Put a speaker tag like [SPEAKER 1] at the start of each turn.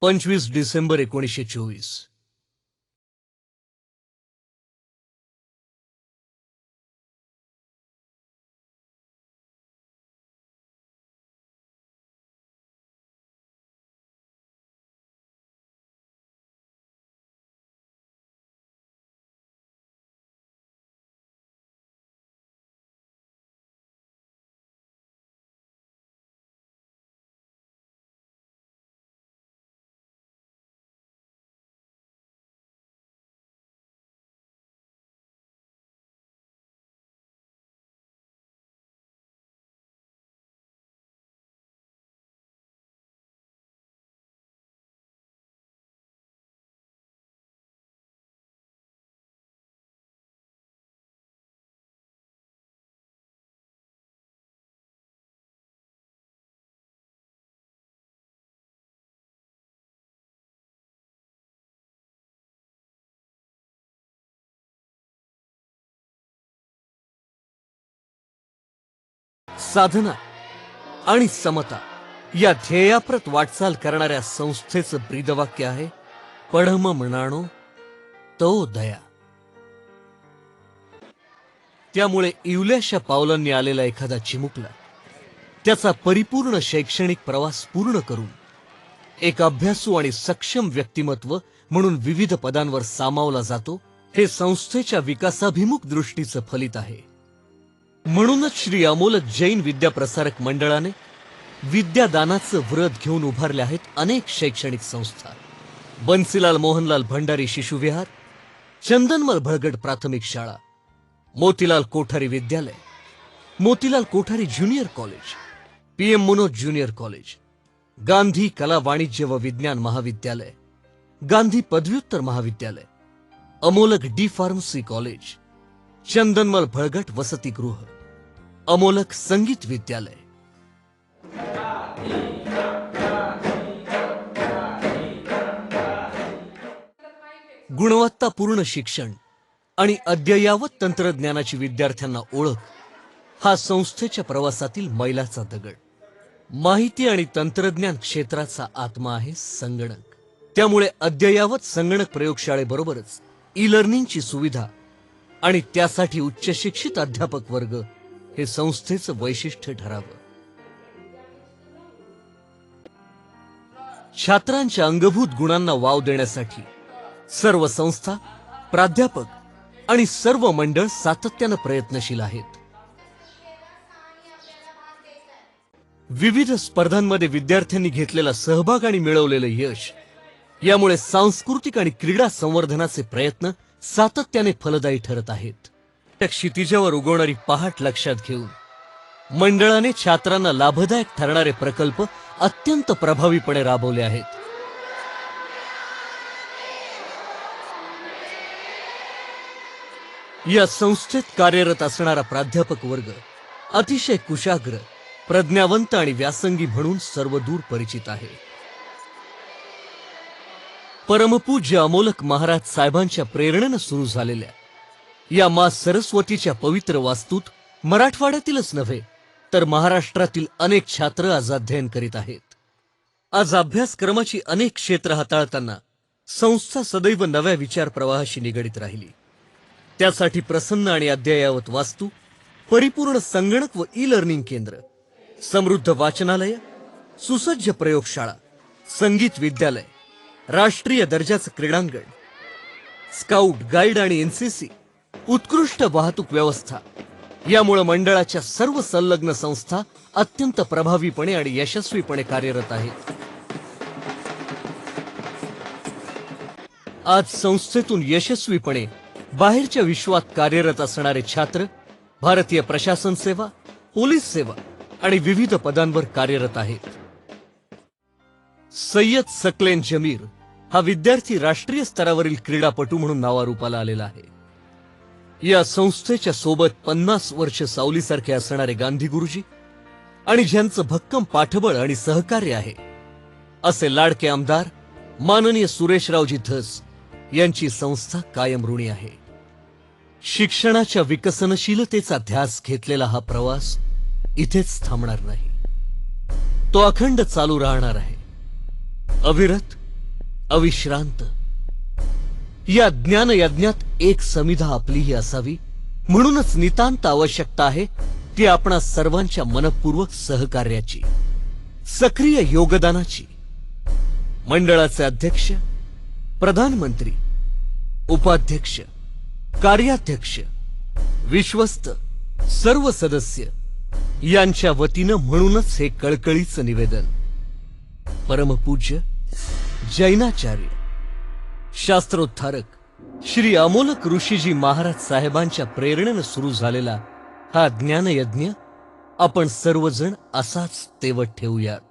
[SPEAKER 1] 25 डिसेंबर 1924. साधना आणि समता या ध्येयाप्रत वाटचाल करणाऱ्या संस्थेचं ब्रीदवाक्य आहे, पढम म्हणाणो तो दया. त्यामुळे इवल्याशा पावलांनी आलेला एखादा चिमुकला त्याचा परिपूर्ण शैक्षणिक प्रवास पूर्ण करून एक अभ्यासू आणि सक्षम व्यक्तिमत्व म्हणून विविध पदांवर सामावला जातो, हे संस्थेच्या विकासाभिमुख दृष्टीचं फलित आहे. म्हणूनच श्री अमोलक जैन विद्याप्रसारक मंडळाने विद्यादानाचं व्रत घेऊन उभारले आहेत अनेक शैक्षणिक संस्था. बन्सीलाल मोहनलाल भंडारी शिशुविहार, चंदनमल भळगट प्राथमिक शाळा, मोतीलाल कोठारी विद्यालय, Motilal Kothari junior college, PM Manoj junior college, Gandhi कला वाणिज्य व विज्ञान महाविद्यालय, गांधी पदव्युत्तर महाविद्यालय, अमोलक D pharmacy college, Chandanmal Bhalgat वसतिगृह, अमोलक संगीत विद्यालय. गुणवत्तापूर्ण शिक्षण आणि अद्ययावत तंत्रज्ञानाची विद्यार्थ्यांना ओळख हा संस्थेच्या प्रवासातील मैलाचा दगड. माहिती आणि तंत्रज्ञान क्षेत्राचा आत्मा आहे संगणक. त्यामुळे अद्ययावत संगणक प्रयोगशाळेबरोबरच ई-लर्निंगची सुविधा आणि त्यासाठी उच्च शिक्षित अध्यापक वर्ग हे संस्थेचं वैशिष्ट्य ठरावं. छात्रांच्या अंगभूत गुणांना वाव देण्यासाठी सर्व संस्था, प्राध्यापक आणि सर्व मंडळ सातत्यानं प्रयत्नशील आहेत. विविध स्पर्धांमध्ये विद्यार्थ्यांनी घेतलेला सहभाग आणि मिळवलेलं यश यामुळे सांस्कृतिक आणि क्रीडा संवर्धनाचे प्रयत्न सातत्याने फलदायी ठरत आहेत. त्या क्षितिजावर उगवणारी पहाट लक्षात घेऊन मंडळाने छात्रांना लाभदायक ठरणारे प्रकल्प अत्यंत प्रभावीपणे राबवले आहेत. या संस्थेत कार्यरत असणारा प्राध्यापक वर्ग अतिशय कुशाग्र, प्रज्ञावंत आणि व्यासंगी म्हणून सर्वदूर परिचित आहे. परमपूज्य अमोलक महाराज साहेबांच्या प्रेरणेनं सुरू झालेल्या या मा सरस्वतीच्या पवित्र वास्तूत मराठवाड्यातीलच नव्हे तर महाराष्ट्रातील अनेक छात्र आज अध्ययन करीत आहेत. आज अभ्यासक्रमाची अनेक क्षेत्र हाताळताना संस्था सदैव नव्या विचार प्रवाहाशी निगडीत राहिली. त्यासाठी प्रसन्न आणि अद्ययावत वास्तू, परिपूर्ण संगणक व ई-लर्निंग केंद्र, समृद्ध वाचनालय, सुसज्ज प्रयोगशाळा, संगीत विद्यालय, राष्ट्रीय दर्जाचं क्रीडांगण, स्काउट, गाईड आणि NCC, उत्कृष्ट वाहतूक व्यवस्था यामुळे मंडळाच्या सर्व संलग्न संस्था अत्यंत प्रभावीपणे आणि यशस्वीपणे कार्यरत आहेत. आज संस्थेतून यशस्वीपणे बाहेरच्या विश्वात कार्यरत असणारे छात्र भारतीय प्रशासन सेवा, पोलीस सेवा आणि विविध पदांवर कार्यरत आहेत. सय्यद सकलेन जमीर हा विद्यार्थी राष्ट्रीय स्तरावरील क्रीडापटू म्हणून नावारूपाला आलेला आहे. या संस्थेच्या सोबत 50 वर्ष सावलीसारखे असणारे गांधी गुरुजी आणि ज्यांचं भक्कम पाठबळ आणि सहकार्य आहे असे लाडके आमदार माननीय सुरेशरावजी धस यांची संस्था कायम ऋणी आहे. शिक्षणाच्या विकसनशीलतेचा ध्यास घेतलेला हा प्रवास इथेच थांबणार नाही. तो अखंड चालू राहणार आहे. अविरत अविश्रांत. या ज्ञानयज्ञात एक समिधा आपलीही असावी, म्हणूनच नितांत आवश्यकता आहे ती आपणा सर्वांच्या मनपूर्वक सहकार्याची, सक्रिय योगदानाची. मंडळाचे अध्यक्ष, प्रधानमंत्री, उपाध्यक्ष, कार्याध्यक्ष, विश्वस्त, सर्व सदस्य यांच्या वतीनं म्हणूनच हे कळकळीचं निवेदन. परमपूज्य जैनाचार्य, शास्त्रोत्थारक श्री अमोलक ऋषीजी महाराज साहेबांच्या प्रेरणेनं सुरू झालेला हा ज्ञानयज्ञ आपण सर्वजण असाच तेवत ठेवूयात.